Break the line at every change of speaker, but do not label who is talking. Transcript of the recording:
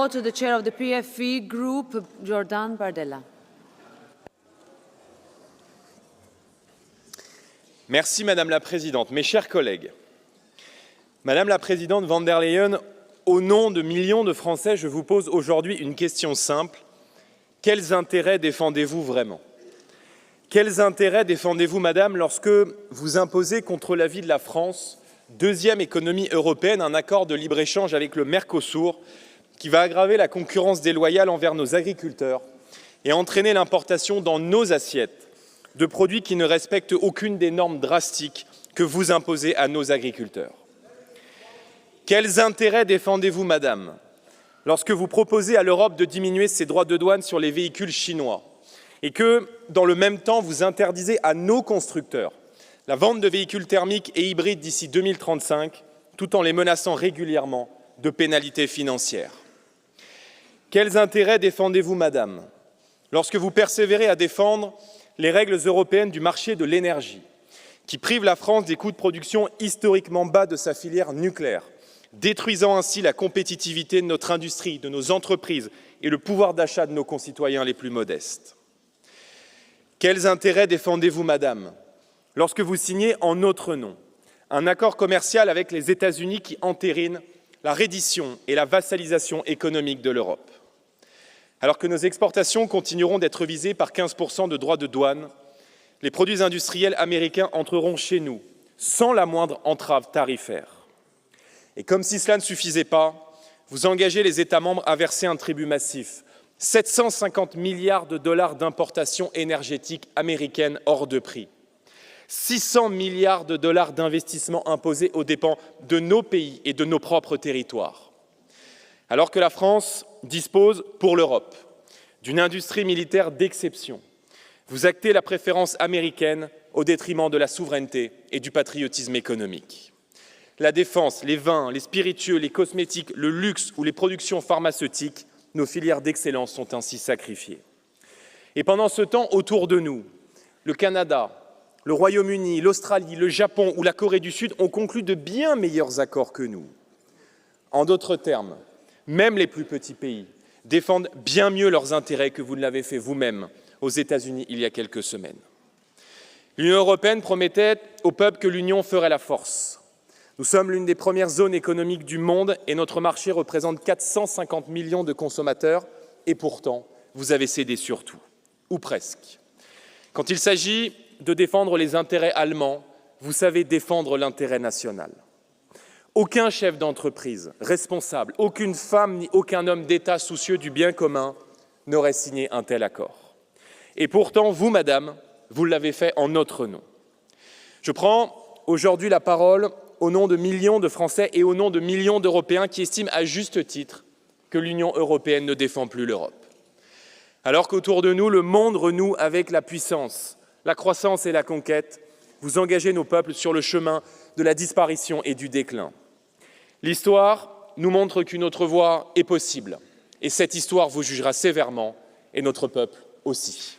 to the chair of the PFE group, Jordan Bardella.
Merci Madame la Présidente. Mes chers collègues, Madame la Présidente von der Leyen, au nom de millions de Français, je vous pose aujourd'hui une question simple. Quels intérêts défendez-vous vraiment? Quels intérêts défendez-vous, Madame, lorsque vous imposez contre l'avis de la France, deuxième économie européenne, un accord de libre-échange avec le Mercosur qui va aggraver la concurrence déloyale envers nos agriculteurs et entraîner l'importation dans nos assiettes de produits qui ne respectent aucune des normes drastiques que vous imposez à nos agriculteurs? Quels intérêts défendez-vous, Madame, lorsque vous proposez à l'Europe de diminuer ses droits de douane sur les véhicules chinois et que, dans le même temps, vous interdisez à nos constructeurs la vente de véhicules thermiques et hybrides d'ici 2035, tout en les menaçant régulièrement de pénalités financières? Quels intérêts défendez-vous, Madame, lorsque vous persévérez à défendre les règles européennes du marché de l'énergie, qui privent la France des coûts de production historiquement bas de sa filière nucléaire, détruisant ainsi la compétitivité de notre industrie, de nos entreprises et le pouvoir d'achat de nos concitoyens les plus modestes? Quels intérêts défendez-vous, Madame, lorsque vous signez en notre nom un accord commercial avec les États-Unis qui entérine la reddition et la vassalisation économique de l'Europe? Alors que nos exportations continueront d'être visées par 15% de droits de douane, les produits industriels américains entreront chez nous sans la moindre entrave tarifaire. Et comme si cela ne suffisait pas, vous engagez les États membres à verser un tribut massif, 750 milliards de dollars d'importations énergétiques américaines hors de prix, 600 milliards de dollars d'investissements imposés aux dépens de nos pays et de nos propres territoires. Alors que la France dispose, pour l'Europe, d'une industrie militaire d'exception, vous actez la préférence américaine au détriment de la souveraineté et du patriotisme économique. La défense, les vins, les spiritueux, les cosmétiques, le luxe ou les productions pharmaceutiques, nos filières d'excellence sont ainsi sacrifiées. Et pendant ce temps, autour de nous, le Canada, le Royaume-Uni, l'Australie, le Japon ou la Corée du Sud ont conclu de bien meilleurs accords que nous. En d'autres termes, même les plus petits pays défendent bien mieux leurs intérêts que vous ne l'avez fait vous-même aux États-Unis il y a quelques semaines. L'Union européenne promettait au peuple que l'Union ferait la force. Nous sommes l'une des premières zones économiques du monde et notre marché représente 450 millions de consommateurs. Et pourtant, vous avez cédé sur tout, ou presque. Quand il s'agit de défendre les intérêts allemands, vous savez défendre l'intérêt national. Aucun chef d'entreprise responsable, aucune femme ni aucun homme d'État soucieux du bien commun n'aurait signé un tel accord. Et pourtant, vous, Madame, vous l'avez fait en notre nom. Je prends aujourd'hui la parole au nom de millions de Français et au nom de millions d'Européens qui estiment à juste titre que l'Union européenne ne défend plus l'Europe. Alors qu'autour de nous, le monde renoue avec la puissance, la croissance et la conquête, vous engagez nos peuples sur le chemin de la disparition et du déclin. L'histoire nous montre qu'une autre voie est possible, et cette histoire vous jugera sévèrement, et notre peuple aussi.